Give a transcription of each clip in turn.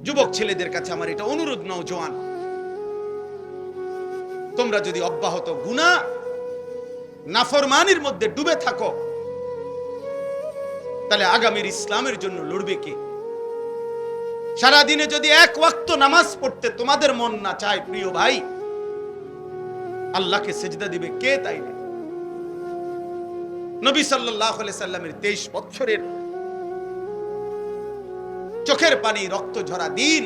যুবক ছেলেদের কাছে আমার এটা অনুরোধ, নওজোয়ান, তোমরা যদি অব্যাহত গুনাহ নাফরমানির মধ্যে ডুবে থাকো, তাহলে আগামীর ইসলামের জন্য লড়বে কে? সারাদিনে যদি এক ওয়াক্ত নামাজ পড়তে তোমাদের মন না চায় প্রিয় ভাই, আল্লাহকে সেজদা দিবে কে? তাই না? নবী সাল্লাল্লাহু আলাইহি সাল্লামের 23 বছরের চোখের পানি রক্ত ঝরা দিন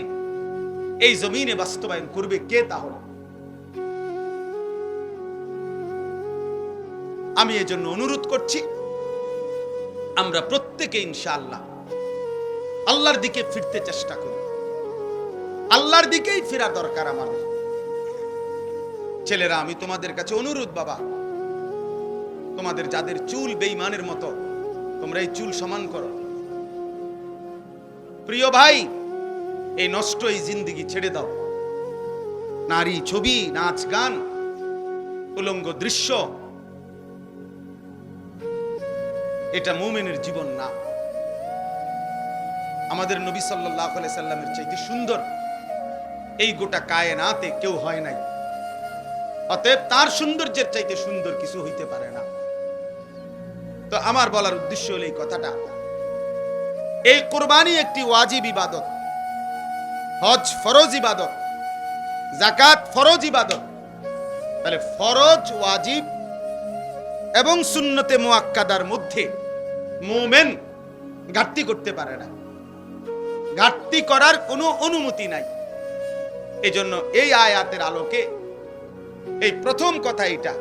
এই জমিনে বাস্তবায়ন করবে কে? তাহলে আমি এজন্য অনুরোধ করছি, আমরা প্রত্যেকে ইনশাআল্লাহ আল্লাহর দিকে ফিরতে চেষ্টা করি। আল্লাহর দিকেই ফেরা দরকার আমাদের। ছেলেরা, আমি তোমাদের কাছে অনুরোধ, বাবা, তোমাদের যাদের চুল বেঈমানের মতো, তোমরা এই চুল সমান করো। প্রিয় ভাই, এই নষ্ট এই জিন্দেগি ছেড়ে দাও। নারী ছবি, নাচ গান, উলঙ্গ দৃশ্য, এটা মুমিনের জীবন না। আমাদের নবী সাল্লাল্লাহু আলাইহি সাল্লামের চাইতে সুন্দর এই গোটা কায়নাতে কেউ হয় নাই। অতএব তার সৌন্দর্যের চাইতে সুন্দর কিছু হইতে পারে না। তো আমার বলার উদ্দেশ্য হলো এই কথাটা, এই কুরবানি একটি ওয়াজিব ইবাদত, হজ ফরজ ইবাদত, যাকাত ফরজ ইবাদত। তাহলে ফরজ, ওয়াজিব এবং সুন্নতে মুআক্কাদার মধ্যে মুমিন ঘাটতি করতে পারে না, ঘাটতি করার কোনো অনুমতি নাই। এজন্য এই আয়াতের আলোকে এই প্রথম কথা, এটা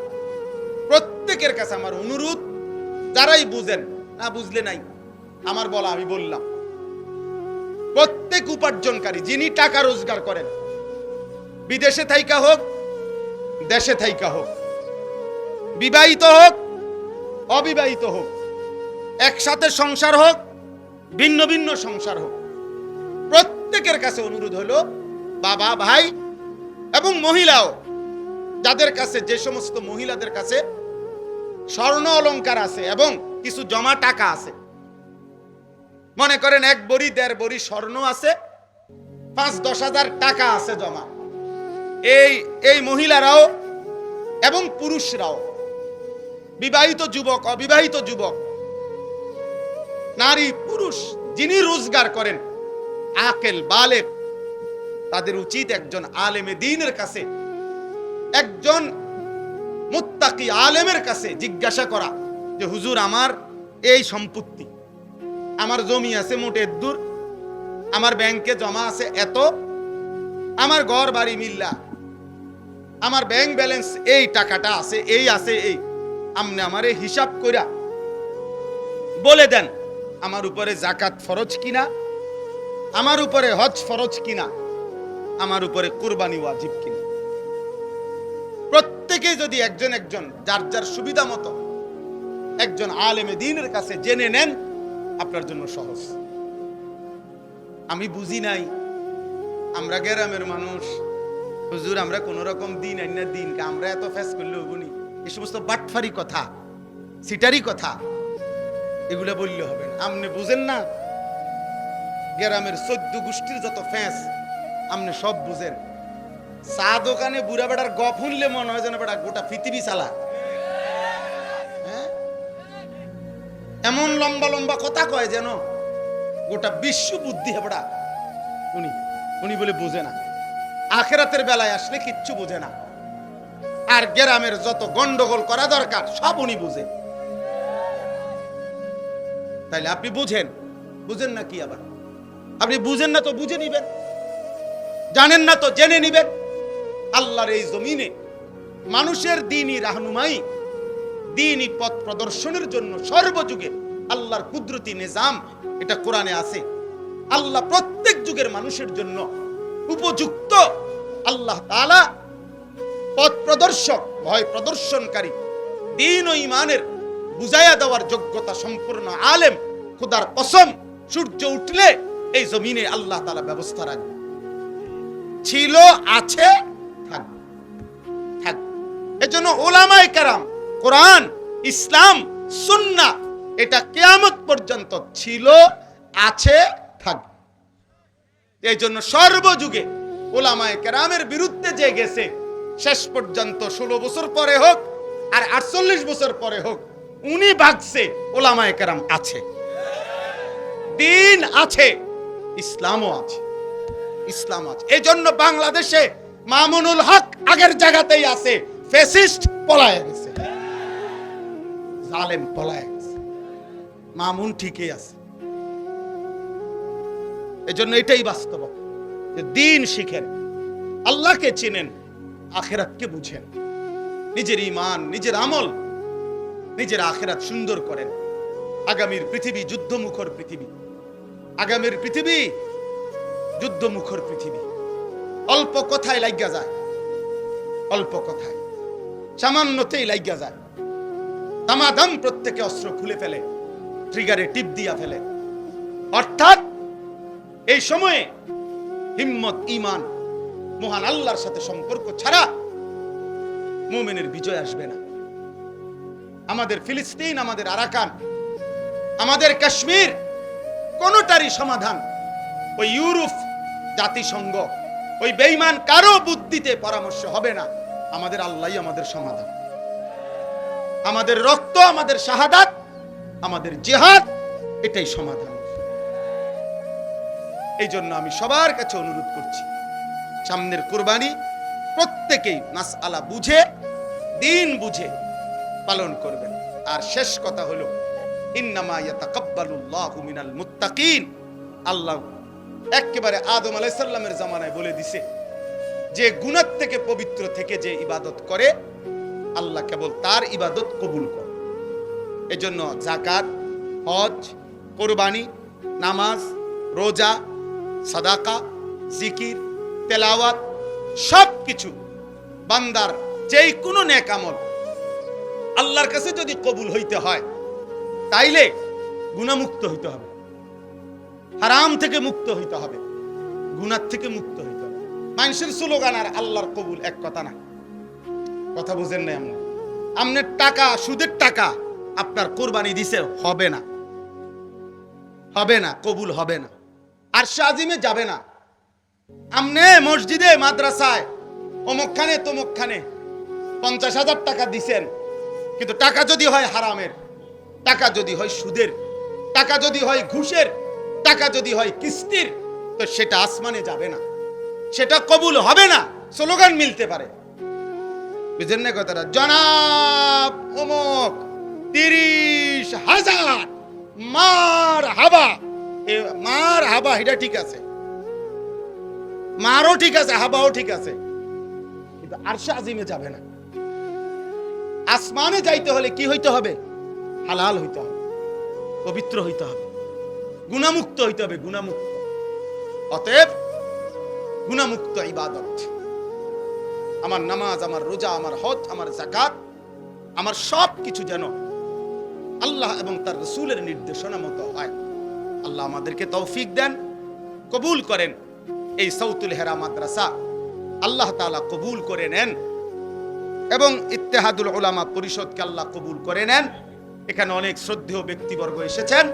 প্রত্যেকের কাছে আমার অনুরোধ, যারাই বুঝেন, না বুঝলে নাই, আমার বলা আমি বললাম, প্রত্যেক উপার্জনকারী যিনি টাকা রোজগার করেন, বিদেশে থাইকা হোক, দেশে থাইকা হোক, বিবাহিত হোক, অবিবাহিত হোক, একসাথে সংসার হোক, ভিন্ন ভিন্ন সংসার হোক, প্রত্যেকের কাছে অনুরোধ হলো, বাবা, ভাই এবং মহিলাও, যাদের কাছে, যে সমস্ত মহিলাদের কাছে স্বর্ণ অলংকার আছে এবং কিছু জমা টাকা আছে, মনে করেন 1 বড়ি 1.5 বড়ি স্বর্ণ আছে, 5-10 হাজার টাকা আছে জমা, এই মহিলারাও এবং পুরুষরাও, বিবাহিত যুবক, অবিবাহিত যুবক, নারী পুরুষ, যিনি রোজগার করেন, আকেল বালেগ, তাদের উচিত একজন আলেমে দ্বীনের কাছে, একজন মুত্তাকি আলেমের কাছে জিজ্ঞাসা করা যে হুজুর, আমার এই সম্পত্তি, আমার জমি আছে মোটে দূর, আমার ব্যাংকে জমা আছে এত, আমার ঘর বাড়ি মিল্লা, আমার ব্যাংক ব্যালেন্স এই টাকাটা আছে, এই আছে, এই আমনে আমারে হিসাব কইরা বলে দেন, আমার উপরে যাকাত ফরজ কিনা, আমার উপরে হজ ফরজ কিনা, আমার উপরে কুরবানি ওয়াজিব কিনা। প্রত্যেকে যদি একজন একজন যার যার সুবিধা মতো একজন আলেমে দ্বীনের কাছে জেনে নেন, আপনার জন্য সহজ। আমি বুঝি নাই, আমরা গ্রামের মানুষ, হুজুর আমরা কোন রকম দিন আইনা দিন, আমরা এত ফেস করলে হবনি, এই সমস্ত বাটফারি কথা, সিটারি কথা, এগুলা বললে হবে না। আপনি বুঝেন না, গ্রামের 14 গোষ্ঠীর যত ফ্যাঁস আপনি সব বুঝেন। চা দোকানে বুড়া বেড়ার গপ শুনলে মনে হয় যেন বেড়া গোটা পৃথিবী চালা। হ্যাঁ, এমন লম্বা লম্বা কথা কয় যেন গোটা বিশ্ব বুদ্ধি হেবড়া। উনি বলে বোঝে না, আখেরাতের বেলায় আসলে কিচ্ছু বোঝে না। আর গ্রামের যত গন্ডগোল করা দরকার সব উনি বুঝে। তাইলে আপনি বুঝেন না কি? আবার আপনি বুঝেন না তো বুঝে নিবেন, জানেন না তো জেনে নিবেন। আল্লাহর এই জমিনে মানুষের দ্বীনি রাহনুমাই, দ্বীনি পথ প্রদর্শনের জন্য সর্বযুগে আল্লাহর কুদরতি নিজাম, এটা কোরআনে আছে। আল্লাহ প্রত্যেক যুগের মানুষের জন্য উপযুক্ত আল্লাহ তাআলা পথ প্রদর্শক, ভয় প্রদর্শনকারী, দ্বীন ও ঈমানের বুঝাইয়া দেওয়ার যোগ্যতা সম্পূর্ণ আলেম, খোদার কসম, সূর্য উঠলে এই জমিনে আল্লাহ তাআলা ব্যবস্থা রাখবে। ছিল, আছে, থাকবে। এজন্য উলামায়ে কেরাম, কোরআন, ইসলাম, সুন্নাহ, এটা কিয়ামত পর্যন্ত ছিল, আছে, থাকবে। এই জন্য সর্বযুগে ওলামায়ে কেরামের বিরুদ্ধে যে গেছে, শেষ পর্যন্ত 16 বছর পরে হোক আর 48 বছর পরে হোক, উনি ভাগছে, ওলামায়ে কেরাম আছে, দিন আছে, ইসলামও আছে, ইসলাম আছে। এই জন্য বাংলাদেশে মামুনুল হক আগের জায়গাতেই আছে, ফ্যাসিস্ট পলায় গেছে, জালেম পলায় গেছে, মামুন ঠিকই আছে। এজন্য এটাই বাস্তব যে দিন শিখেন, আল্লাহকে চিনেন, আখিরাতকে বুঝেন, নিজের ঈমান, নিজের আমল, নিজের আখিরাত সুন্দর করেন। আগামীর পৃথিবী যুদ্ধমুখর পৃথিবী, আগামীর পৃথিবী যুদ্ধমুখর পৃথিবী। অল্প কথায় লাগিয়া যায়, অল্প কথায় সামান্যতেই লাগিয়া যায়, দামাদাম প্রত্যেকে অস্ত্র খুলে ফেলে, ট্রিগারে টিপ দিয়া ফেলে। অর্থাৎ এই সময়ে হিম্মত, ঈমান, মহান আল্লাহর সাথে সম্পর্ক ছাড়া মুমিনের বিজয় আসবে না। আমাদের ফিলিস্তিন, আমাদের আরাকান, আমাদের কাশ্মীর, কোনটারই সমাধান ওই ইউরোপ, জাতিসংঘ, ওই বেঈমান কারো বুদ্ধিতে পরামর্শ হবে না। আমাদের আল্লাহই আমাদের সমাধান, আমাদের রক্ত, আমাদের শাহাদাত, আমাদের জিহাদ, এটাই সমাধান। এই জন্য আমি সবার কাছে অনুরোধ করছি, সামনের কুরবানি প্রত্যেকেই মাসআলা বুঝে, দিন বুঝে পালন করবেন। আর শেষ কথা হলো, ইন্নামা ইয়াতাকাব্বালুল্লাহু মিনাল মুত্তাকিন। আল্লাহ একেবারে আদম আলাইহিস সালামের জামানায় বলে দিছে যে গুনাহ থেকে পবিত্র থেকে যে ইবাদত করে, আল্লাহ কেবল তার ইবাদত কবুল করে। এজন্য যাকাত, হজ, কুরবানি, নামাজ, রোজা, সাদাকা, জিকির, তেলাওয়াত, সবকিছু বান্দার যেই কোনো নেক আমল আল্লাহর কাছে যদি কবুল হইতে হয়, তাইলে গুনাহমুক্ত হইতে হবে, হারাম থেকে মুক্ত হইতে হবে, গুনাহ থেকে মুক্ত হইতে হবে। মানুষের স্লোগান আর আল্লাহর কবুল এক কথা না, কথা বুঝেন না? আপনার টাকা, সুদের টাকা আপনার কোরবানি দিছে, হবে না, হবে না, কবুল হবে না, আর শাজিমে যাবে না। আমনে মসজিদে, মাদ্রাসায়, অমুকখানে তমুকখানে 50,000 টাকা দিছেন, কিন্তু টাকা যদি হয় হারামের, টাকা যদি হয় সুদের, টাকা যদি হয় ঘুষের, টাকা যদি হয় কিস্তির, তো সেটা আসমানে যাবে না, সেটা কবুল হবে না। স্লোগান মিলতে পারে, বুঝেন না কথাটা? জনাব অমুক 30,000 মার হাবা, মার হাবা, এটা ঠিক আছে, মারও ঠিক আছে, হাবাও ঠিক আছে, কিন্তু আরশে আজিমে যাবে না। আসমানে যাইতে হলে কি হইতে হবে? হালাল হইতে হবে, পবিত্র হইতে হবে, গুনাহমুক্ত হইতে হবে, গুনাহমুক্ত। অতএব গুনাহমুক্ত ইবাদত, আমার নামাজ, আমার রোজা, আমার হজ, আমার যাকাত, আমার সব কিছু যেন আল্লাহ এবং তার রাসূলের নির্দেশনা মতো হয়। আল্লাহ আমাদেরকে তৌফিক দেন, কবুল করেন। এই সাউতুল হেরা মাদ্রাসা আল্লাহ তাআলা কবুল করে নেন, এবং ইত্তেহাদুল উলামা পরিষদকে আল্লাহ কবুল করে নেন। এখানে অনেক শ্রদ্ধেয় ব্যক্তিবর্গ এসেছেন,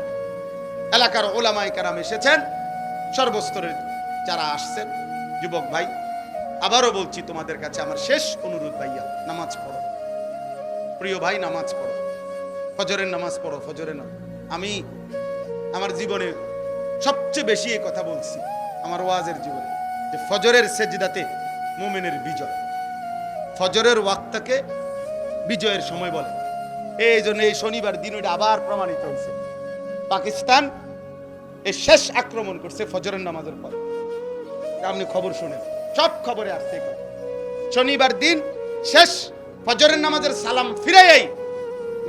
এলাকার উলামায়ে কেরাম এসেছেন, সর্বস্তরের যারা আসছেন, যুবক ভাই, আবারও বলছি তোমাদের কাছে আমার শেষ অনুরোধ, ভাইয়া নামাজ পড়ো, প্রিয় ভাই নামাজ পড়ো, ফজরের নামাজ পড়ো, ফজরের নামাজ। আমি আমার জীবনে সবচেয়ে বেশি এই কথা বলছি আমার ওয়াজের জীবনে, যে ফজরের সেজদাতে মুমিনের বিজয়, ফজরের ওয়াক্তকে বিজয়ের সময় বলে। এই জন্য এই শনিবার দিন ওইটা আবার প্রমাণিত হয়েছে। পাকিস্তান এই শেষ আক্রমণ করছে ফজরের নামাজের পর, আপনি খবর শুনেন, সব খবরে আসছে। শনিবার দিন শেষ ফজরের নামাজের সালাম ফিরাই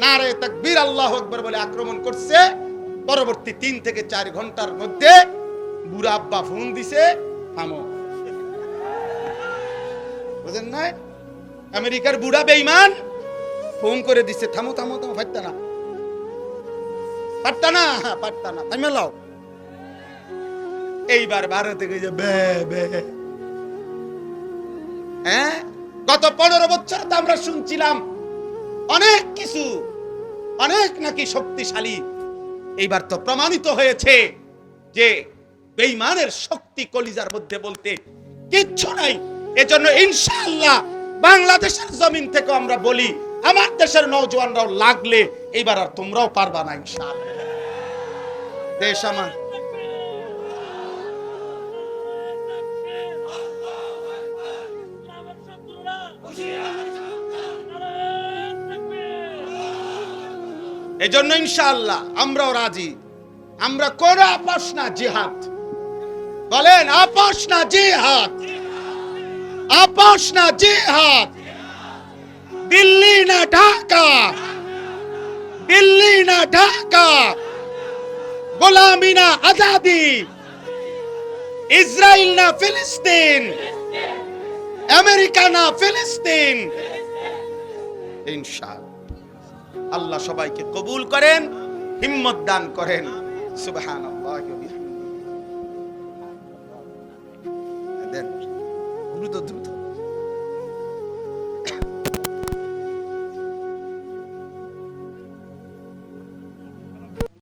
নারে তাকবীর আল্লাহু আকবার বলে আক্রমণ করছে। পরবর্তী 3 থেকে 4 ঘন্টার মধ্যে বুড়া আব্বা ফোন দিছে, থামো। বুঝেন না? আমেরিকার বুড়া বেঈমান ফোন করে দিছে, থামো থামো থামো, পারতা না, পারতা না, পারতা না, থামে লাও। এইবার ভারতে গিয়ে বে বে, হ্যাঁ, গত 15 বছর তো আমরা শুনছিলাম অনেক কিছু, অনেক নাকি শক্তিশালী। এইবার তো প্রমাণিত হয়েছে যে বেঈমানের শক্তি কলিজার মধ্যে বলতে কিচ্ছু নাই। এজন্য ইনশাআল্লাহ বাংলাদেশের জমিন থেকে আমরা বলি, আমার দেশের নওজওয়ানরাও লাগলে এইবার আর তোমরাও পারবা না ইনশাআল্লাহ। দেশ আমার এজন্য ইনশাআল্লাহ আমরাও রাজি। আমরা কোন আপোষ না জিহাদ, বলেন আপোষ না জিহাদ, আপোষ না জিহাদ। দিল্লি না ঢাকা, দিল্লি না ঢাকা, গোলামি না আজাদি, ইসরায়েল না ফিলিস্তিন, আমেরিকা না ফিলিস্তিন। ইনশাআল্লাহ আল্লাহ সবাইকে কবুল করেন, হিম্মত দান করেন। সুবহানাল্লাহ ওয়া বিহামদিহি। দ্রুত দ্রুত